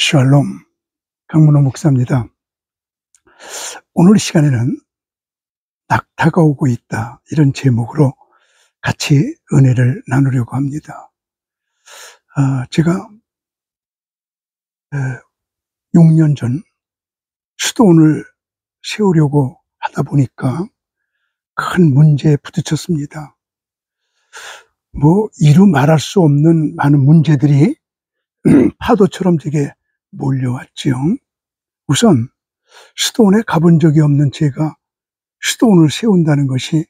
샬롬, 강문호 목사입니다. 오늘 시간에는 낙타가 오고 있다, 이런 제목으로 같이 은혜를 나누려고 합니다. 제가 6년 전 수도원을 세우려고 하다 보니까 큰 문제에 부딪혔습니다. 이루 말할 수 없는 많은 문제들이 파도처럼 제게 몰려왔죠. 우선 수도원에 가본 적이 없는 제가 수도원을 세운다는 것이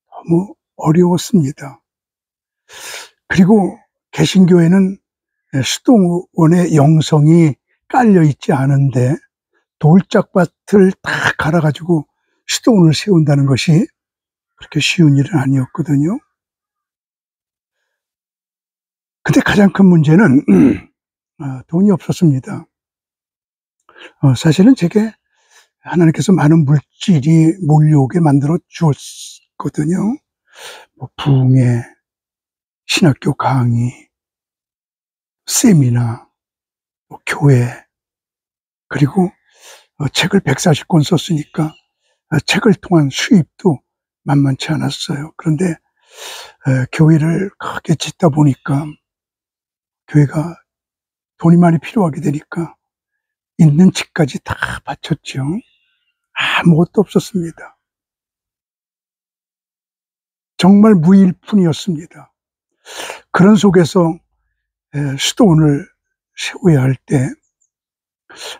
너무 어려웠습니다. 그리고 개신교에는 수도원의 영성이 깔려 있지 않은데 돌짝밭을 다 갈아가지고 수도원을 세운다는 것이 그렇게 쉬운 일은 아니었거든요. 근데 가장 큰 문제는 돈이 없었습니다. 사실은 제게 하나님께서 많은 물질이 몰려오게 만들어 주었거든요. 부흥회, 신학교 강의, 세미나, 교회, 그리고 책을 140권 썼으니까 책을 통한 수입도 만만치 않았어요. 그런데 교회를 크게 짓다 보니까 교회가 돈이 많이 필요하게 되니까 있는 집까지 다 바쳤죠. 아무것도 없었습니다. 정말 무일푼이었습니다. 그런 속에서 수도원을 세워야 할 때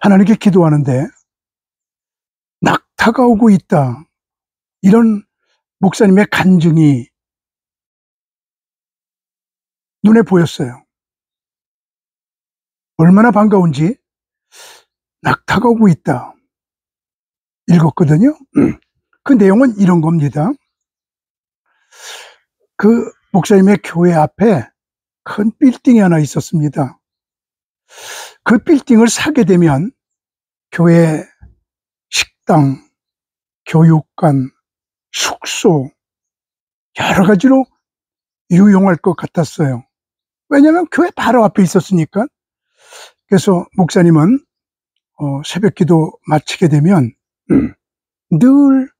하나님께 기도하는데 낙타가 오고 있다, 이런 목사님의 간증이 눈에 보였어요. 얼마나 반가운지. 낙타가 오고 있다 읽었거든요. 그 내용은 이런 겁니다. 그 목사님의 교회 앞에 큰 빌딩이 하나 있었습니다. 그 빌딩을 사게 되면 교회 식당, 교육관, 숙소 여러 가지로 유용할 것 같았어요. 왜냐하면 교회 바로 앞에 있었으니까. 그래서 목사님은 새벽 기도 마치게 되면 늘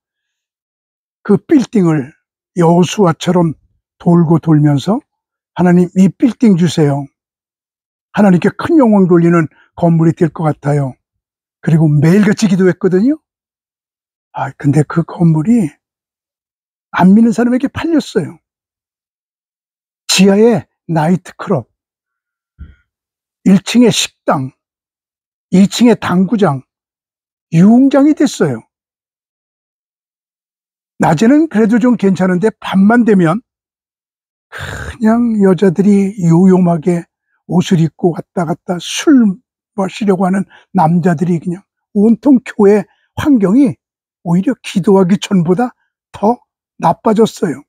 그 빌딩을 여호수아처럼 돌고 돌면서 하나님, 이 빌딩 주세요. 하나님께 큰 영광 돌리는 건물이 될 것 같아요. 그리고 매일같이 기도했거든요. 근데 그 건물이 안 믿는 사람에게 팔렸어요. 지하에 나이트클럽, 1층에 식당, 2층에 당구장, 유흥장이 됐어요. 낮에는 그래도 좀 괜찮은데 밤만 되면 그냥 여자들이 요염하게 옷을 입고 왔다 갔다 술 마시려고 하는 남자들이 그냥 온통 교회 환경이 오히려 기도하기 전보다 더 나빠졌어요.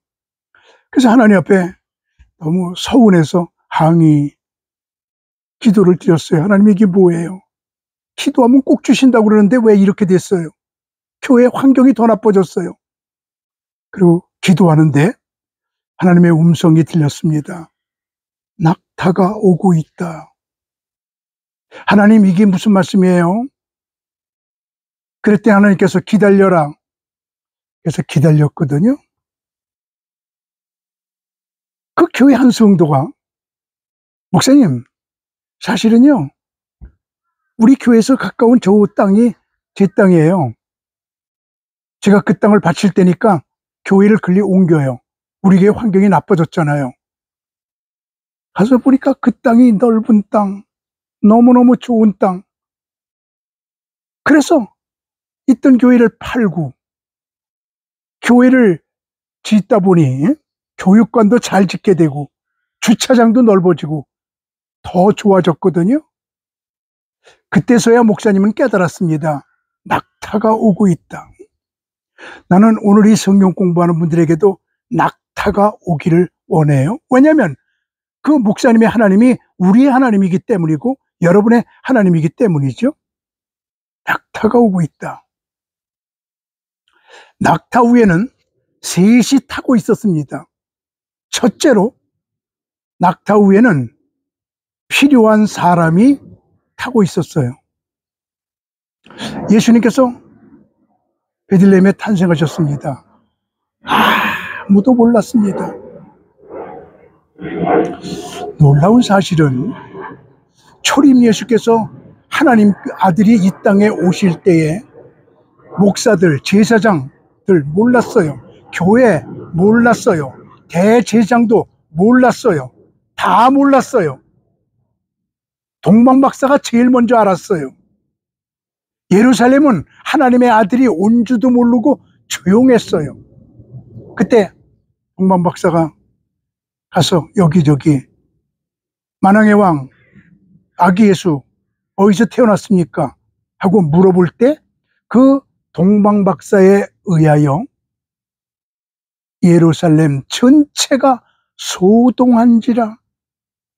그래서 하나님 앞에 너무 서운해서 항의 기도를 드렸어요. 하나님, 이게 뭐예요? 기도하면 꼭 주신다고 그러는데 왜 이렇게 됐어요? 교회 환경이 더 나빠졌어요. 그리고 기도하는데 하나님의 음성이 들렸습니다. 낙타가 오고 있다. 하나님, 이게 무슨 말씀이에요? 그랬더니 하나님께서 기다려라. 그래서 기다렸거든요. 그 교회 한 성도가, 목사님, 사실은요, 우리 교회에서 가까운 저 땅이 제 땅이에요. 제가 그 땅을 바칠 때니까 교회를 글리 옮겨요. 우리 교회 환경이 나빠졌잖아요. 가서 보니까 그 땅이 넓은 땅, 너무너무 좋은 땅. 그래서 있던 교회를 팔고 교회를 짓다 보니 교육관도 잘 짓게 되고 주차장도 넓어지고 더 좋아졌거든요. 그때서야 목사님은 깨달았습니다. 낙타가 오고 있다. 나는 오늘 이 성경 공부하는 분들에게도 낙타가 오기를 원해요. 왜냐하면 그 목사님의 하나님이 우리의 하나님이기 때문이고 여러분의 하나님이기 때문이죠. 낙타가 오고 있다. 낙타 위에는 셋이 타고 있었습니다. 첫째로 낙타 위에는 필요한 사람이 타고 있었어요. 예수님께서 베들레헴에 탄생하셨습니다. 아무도 몰랐습니다. 놀라운 사실은 초림 예수께서 하나님 아들이 이 땅에 오실 때에 목사들, 제사장들 몰랐어요. 교회 몰랐어요. 대제장도 몰랐어요. 다 몰랐어요. 동방박사가 제일 먼저 알았어요. 예루살렘은 하나님의 아들이 온 줄도 모르고 조용했어요. 그때 동방박사가 가서 여기저기 만왕의 왕 아기 예수 어디서 태어났습니까? 하고 물어볼 때 그 동방박사에 의하여 예루살렘 전체가 소동한지라,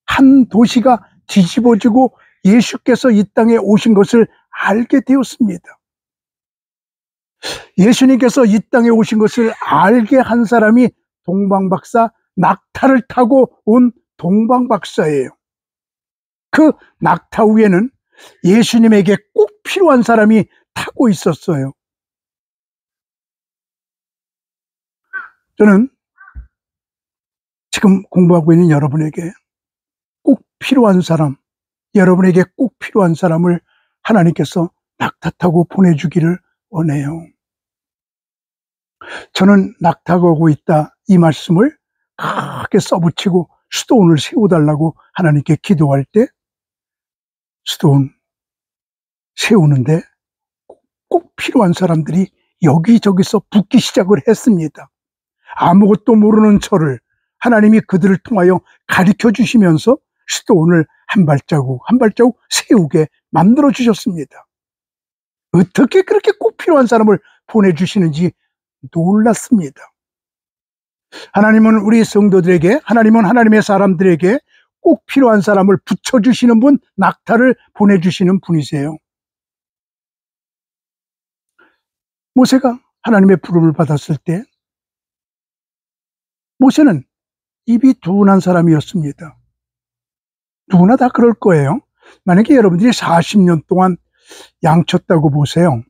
한 도시가 뒤집어지고 예수께서 이 땅에 오신 것을 알게 되었습니다. 예수님께서 이 땅에 오신 것을 알게 한 사람이 동방박사, 낙타를 타고 온 동방박사예요. 그 낙타 위에는 예수님에게 꼭 필요한 사람이 타고 있었어요. 저는 지금 공부하고 있는 여러분에게 꼭 필요한 사람, 여러분에게 꼭 필요한 사람을 하나님께서 낙타 타고 보내주기를 원해요. 저는 낙타가 오고 있다, 이 말씀을 크게 써붙이고 수도원을 세워달라고 하나님께 기도할 때 수도원 세우는데 꼭 필요한 사람들이 여기저기서 붙기 시작을 했습니다. 아무것도 모르는 저를 하나님이 그들을 통하여 가르쳐 주시면서 수도원을 한 발자국 한 발자국 세우게 만들어 주셨습니다. 어떻게 그렇게 꼭 필요한 사람을 보내주시는지 놀랐습니다. 하나님은 우리 성도들에게, 하나님은 하나님의 사람들에게 꼭 필요한 사람을 붙여주시는 분, 낙타를 보내주시는 분이세요. 모세가 하나님의 부름을 받았을 때 모세는 입이 둔한 사람이었습니다. 누구나 다 그럴 거예요. 만약에 여러분들이 40년 동안 양 쳤다고 보세요.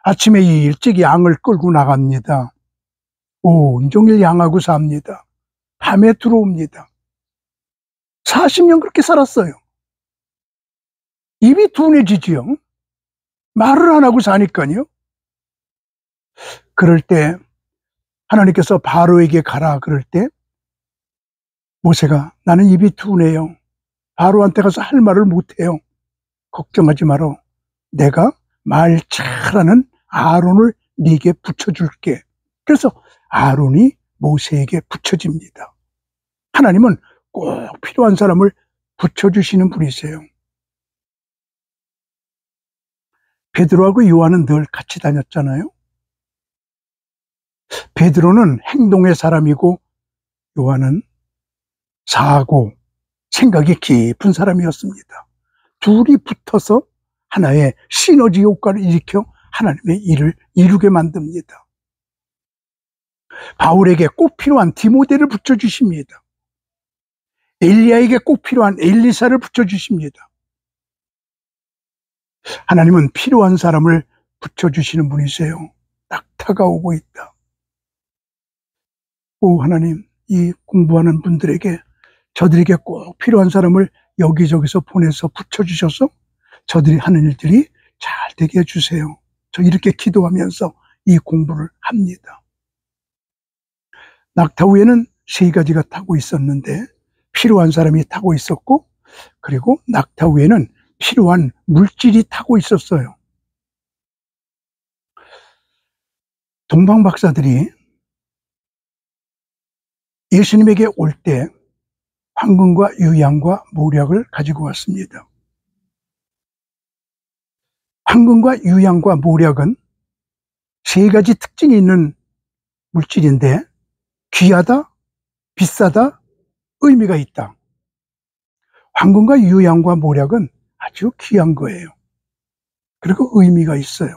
아침에 일찍 양을 끌고 나갑니다. 온종일 양하고 삽니다. 밤에 들어옵니다. 40년 그렇게 살았어요. 입이 둔해지지요. 말을 안 하고 사니까요. 그럴 때 하나님께서 바로에게 가라 그럴 때 모세가 나는 입이 둔해요. 바로한테 가서 할 말을 못해요. 걱정하지 마라. 내가 말 잘하는 아론을 네게 붙여줄게. 그래서 아론이 모세에게 붙여집니다. 하나님은 꼭 필요한 사람을 붙여주시는 분이세요. 베드로하고 요한은 늘 같이 다녔잖아요. 베드로는 행동의 사람이고 요한은 사고, 생각이 깊은 사람이었습니다. 둘이 붙어서 하나의 시너지 효과를 일으켜 하나님의 일을 이루게 만듭니다. 바울에게 꼭 필요한 디모데를 붙여주십니다. 엘리야에게 꼭 필요한 엘리사를 붙여주십니다. 하나님은 필요한 사람을 붙여주시는 분이세요. 낙타가 오고 있다. 오 하나님, 이 공부하는 분들에게, 저들에게 꼭 필요한 사람을 여기저기서 보내서 붙여주셔서 저들이 하는 일들이 잘 되게 해주세요. 저 이렇게 기도하면서 이 공부를 합니다. 낙타 위에는 3가지가 타고 있었는데 필요한 사람이 타고 있었고, 그리고 낙타 위에는 필요한 물질이 타고 있었어요. 동방박사들이 예수님에게 올 때 황금과 유향과 모략을 가지고 왔습니다. 황금과 유향과 모략은 3가지 특징이 있는 물질인데 귀하다, 비싸다, 의미가 있다. 황금과 유향과 모략은 아주 귀한 거예요. 그리고 의미가 있어요.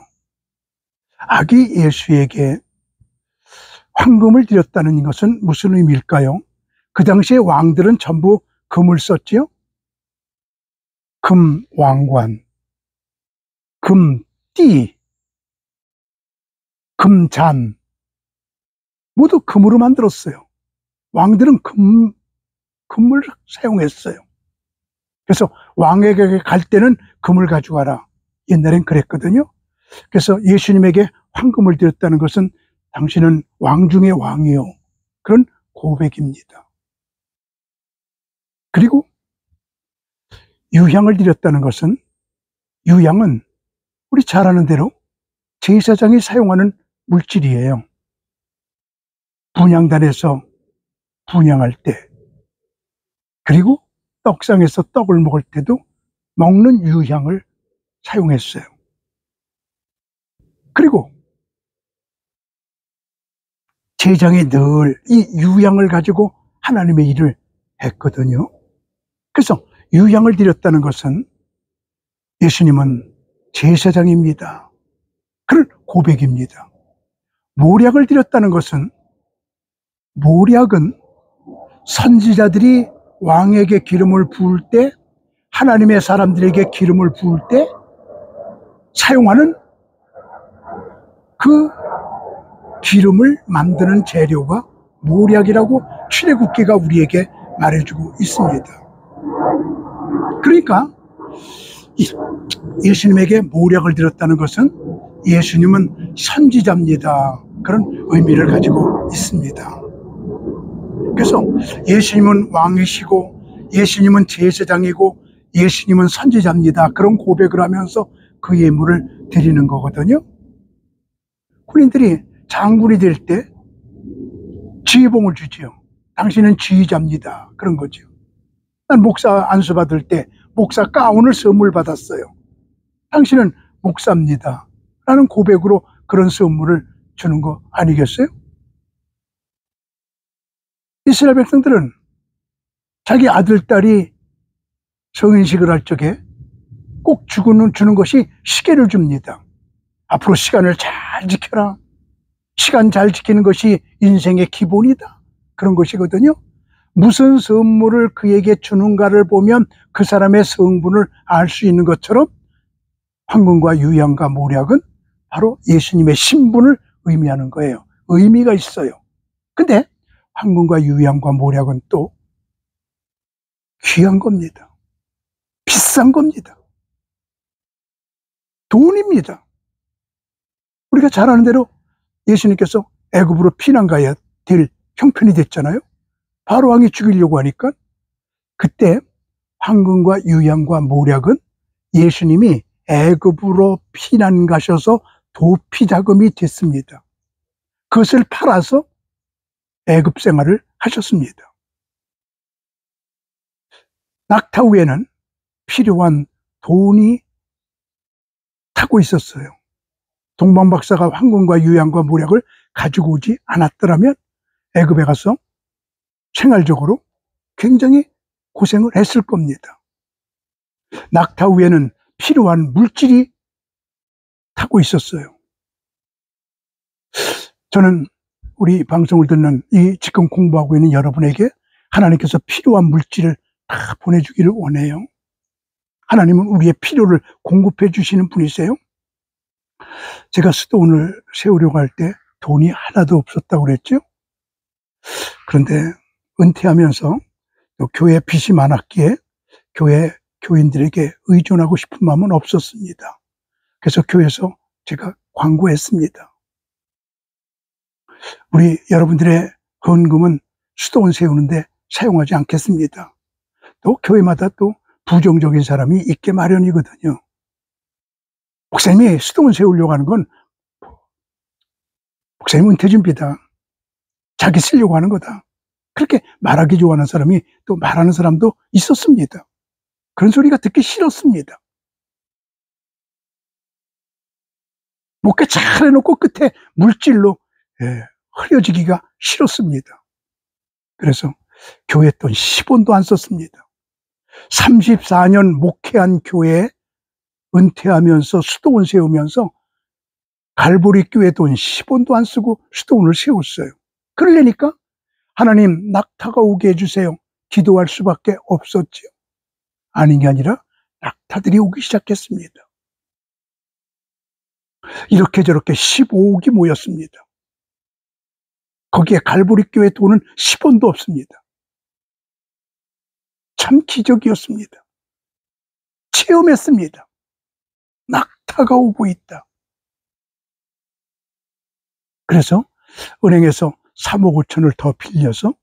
아기 예수에게 황금을 드렸다는 것은 무슨 의미일까요? 그 당시에 왕들은 전부 금을 썼지요. 금 왕관, 금, 띠, 금잔 모두 금으로 만들었어요. 왕들은 금을 사용했어요. 그래서 왕에게 갈 때는 금을 가져가라. 옛날엔 그랬거든요. 그래서 예수님에게 황금을 드렸다는 것은 당신은 왕 중의 왕이요. 그런 고백입니다. 그리고 유향을 드렸다는 것은, 유향은 우리 잘 아는 대로 제사장이 사용하는 물질이에요. 분향단에서 분향할 때, 그리고 떡상에서 떡을 먹을 때도 먹는 유향을 사용했어요. 그리고 제장이 늘 이 유향을 가지고 하나님의 일을 했거든요. 그래서 유향을 드렸다는 것은 예수님은 제사장입니다. 그런 고백입니다. 모략을 드렸다는 것은, 모략은 선지자들이 왕에게 기름을 부을 때, 하나님의 사람들에게 기름을 부을 때 사용하는 그 기름을 만드는 재료가 모략이라고 출애굽기가 우리에게 말해주고 있습니다. 그러니까 예수님에게 모략을 드렸다는 것은 예수님은 선지자입니다. 그런 의미를 가지고 있습니다. 그래서 예수님은 왕이시고 예수님은 제사장이고 예수님은 선지자입니다. 그런 고백을 하면서 그 예물을 드리는 거거든요. 군인들이 장군이 될 때 지휘봉을 주지요. 당신은 지휘자입니다. 그런 거죠. 난 목사 안수 받을 때 목사 가운을 선물 받았어요. 당신은 목사입니다. 라는 고백으로 그런 선물을 주는 거 아니겠어요? 이스라엘 백성들은 자기 아들, 딸이 성인식을 할 적에 꼭 주는 것이 시계를 줍니다. 앞으로 시간을 잘 지켜라. 시간 잘 지키는 것이 인생의 기본이다. 그런 것이거든요. 무슨 선물을 그에게 주는가를 보면 그 사람의 성분을 알 수 있는 것처럼 황금과 유향과 모략은 바로 예수님의 신분을 의미하는 거예요. 의미가 있어요. 근데 황금과 유향과 모략은 또 귀한 겁니다. 비싼 겁니다. 돈입니다. 우리가 잘 아는 대로 예수님께서 애굽으로 피난 가야 될 형편이 됐잖아요. 바로 왕이 죽이려고 하니까 그때 황금과 유향과 모략은 예수님이 애굽으로 피난 가셔서 도피 자금이 됐습니다. 그것을 팔아서 애굽 생활을 하셨습니다. 낙타 위에는 필요한 돈이 타고 있었어요. 동방 박사가 황금과 유향과 모략을 가지고 오지 않았더라면 애굽에 가서 생활적으로 굉장히 고생을 했을 겁니다. 낙타 위에는 필요한 물질이 타고 있었어요. 저는 우리 방송을 듣는 지금 공부하고 있는 여러분에게 하나님께서 필요한 물질을 다 보내주기를 원해요. 하나님은 우리의 필요를 공급해 주시는 분이세요. 제가 수도원을 세우려고 할 때 돈이 하나도 없었다고 그랬죠. 그런데 은퇴하면서 또 교회 빚이 많았기에 교회 교인들에게 의존하고 싶은 마음은 없었습니다. 그래서 교회에서 제가 광고했습니다. 우리 여러분들의 헌금은 수도원 세우는데 사용하지 않겠습니다. 또 교회마다 또 부정적인 사람이 있게 마련이거든요. 목사님이 수도원 세우려고 하는 건 목사님 은퇴 준비다. 자기 쓰려고 하는 거다. 그렇게 말하기 좋아하는 사람이 또 말하는 사람도 있었습니다. 그런 소리가 듣기 싫었습니다. 목회 잘 해놓고 끝에 물질로 흐려지기가 싫었습니다. 그래서 교회 돈 10원도 안 썼습니다. 34년 목회한 교회에 은퇴하면서 수도원 세우면서 갈보리 교회 돈 10원도 안 쓰고 수도원을 세웠어요. 그러려니까 하나님 낙타가 오게 해주세요. 기도할 수밖에 없었죠. 아닌 게 아니라 낙타들이 오기 시작했습니다. 이렇게 저렇게 15억이 모였습니다. 거기에 갈보리교회 돈은 10원도 없습니다. 참 기적이었습니다. 체험했습니다. 낙타가 오고 있다. 그래서 은행에서 3억 5천을 더 빌려서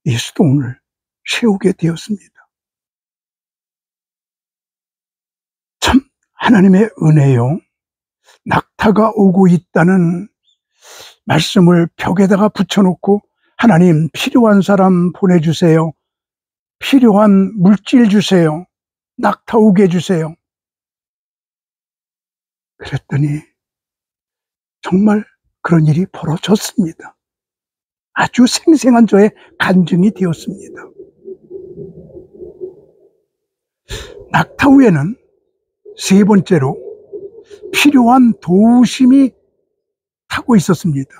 이 수도원을 세우게 되었습니다. 참 하나님의 은혜요. 낙타가 오고 있다는 말씀을 벽에다가 붙여놓고 하나님 필요한 사람 보내주세요. 필요한 물질 주세요. 낙타 오게 해주세요. 그랬더니 정말 그런 일이 벌어졌습니다. 아주 생생한 저의 간증이 되었습니다. 낙타 후에는 세 번째로 필요한 도우심이 타고 있었습니다.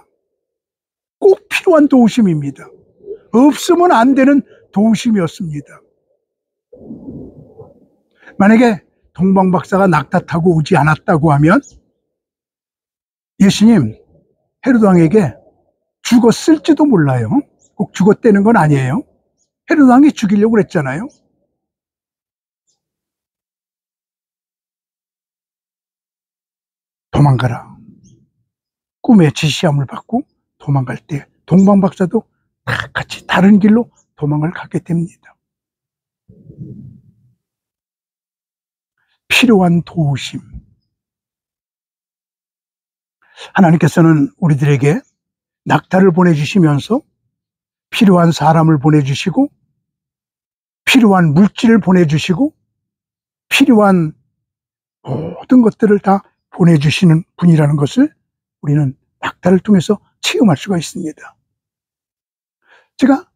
꼭 필요한 도우심입니다. 없으면 안 되는 도우심이었습니다. 만약에 동방박사가 낙타 타고 오지 않았다고 하면 예수님 헤롯 왕에게 죽었을지도 몰라요. 꼭 죽었다는 건 아니에요. 헤롯 왕이 죽이려고 그랬잖아요. 도망가라. 꿈의 지시함을 받고 도망갈 때 동방박사도 다 같이 다른 길로 도망을 가게 됩니다. 필요한 도우심. 하나님께서는 우리들에게 낙타를 보내주시면서 필요한 사람을 보내주시고 필요한 물질을 보내주시고 필요한 모든 것들을 다 보내주시는 분이라는 것을 우리는 낙타를 통해서 체험할 수가 있습니다. 제가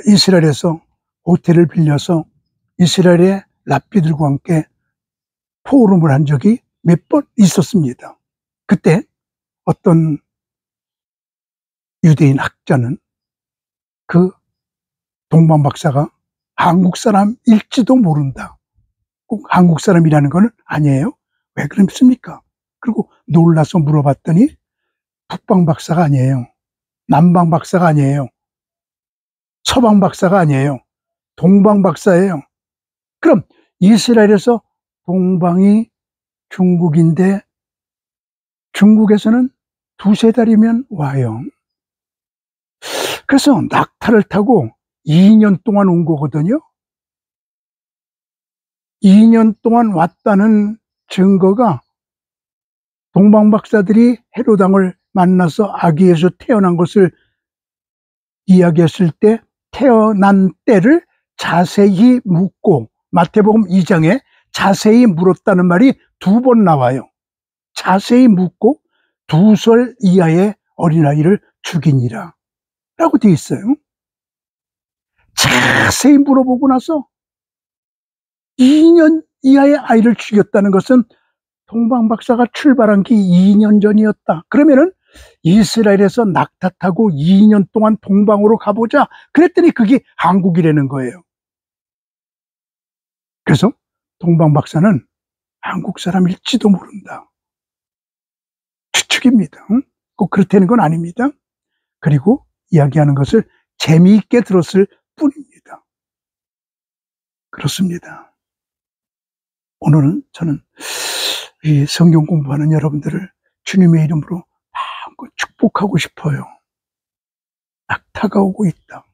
이스라엘에서 호텔을 빌려서 이스라엘의 랍비들과 함께 포럼을 한 적이 몇 번 있었습니다. 그때 어떤 유대인 학자는 그 동방박사가 한국 사람일지도 모른다. 꼭 한국 사람이라는 건 아니에요. 왜 그렇습니까? 그리고 놀라서 물어봤더니 북방박사가 아니에요. 남방박사가 아니에요. 서방박사가 아니에요. 동방박사예요. 그럼 이스라엘에서 동방이 중국인데 중국에서는 두세 달이면 와요. 그래서 낙타를 타고 2년 동안 온 거거든요. 2년 동안 왔다는 증거가 동방박사들이 헤롯 왕을 만나서 아기에서 태어난 것을 이야기했을 때 태어난 때를 자세히 묻고 마태복음 2장에 자세히 물었다는 말이 2번 나와요. 자세히 묻고 2살 이하의 어린아이를 죽이니라 라고 되어 있어요. 자세히 물어보고 나서 2년 이하의 아이를 죽였다는 것은 동방박사가 출발한 게 2년 전이었다. 그러면은 이스라엘에서 낙타 타고 2년 동안 동방으로 가보자. 그랬더니 그게 한국이라는 거예요. 그래서 동방박사는 한국 사람일지도 모른다. 추측입니다. 꼭 그렇다는 건 아닙니다. 그리고 이야기하는 것을 재미있게 들었을 뿐입니다. 그렇습니다. 오늘은 저는 이 성경 공부하는 여러분들을 주님의 이름으로 마음껏 축복하고 싶어요. 낙타가 오고 있다.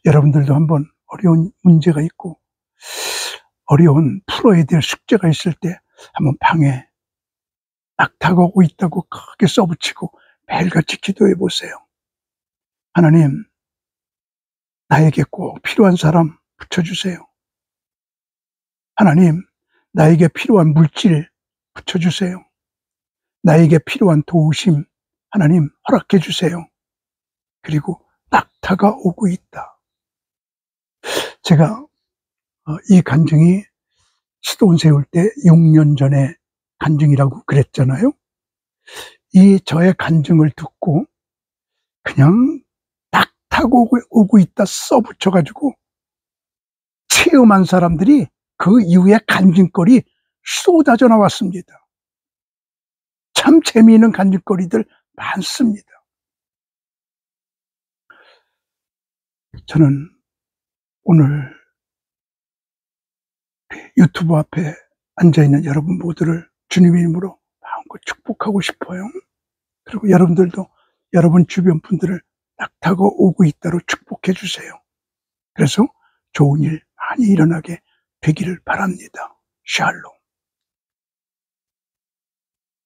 여러분들도 한번 어려운 문제가 있고 어려운 풀어야 될 숙제가 있을 때 한번 방에 낙타가 오고 있다고 크게 써붙이고 매일같이 기도해 보세요. 하나님, 나에게 꼭 필요한 사람 붙여주세요. 하나님, 나에게 필요한 물질 붙여주세요. 나에게 필요한 도우심 하나님 허락해 주세요. 그리고 낙타가 오고 있다. 제가 이 간증이 수도원 세울 때 6년 전에 간증이라고 그랬잖아요. 이 저의 간증을 듣고 그냥 낙타가 오고 있다 써붙여가지고 체험한 사람들이 그 이후에 간증거리 쏟아져 나왔습니다. 참 재미있는 간증거리들 많습니다. 저는 오늘 유튜브 앞에 앉아있는 여러분 모두를 주님의 이름으로 마음껏 축복하고 싶어요. 그리고 여러분들도 여러분 주변 분들을 낙타고 오고 있다로 축복해 주세요. 그래서 좋은 일 많이 일어나게 되기를 바랍니다. 샬롬.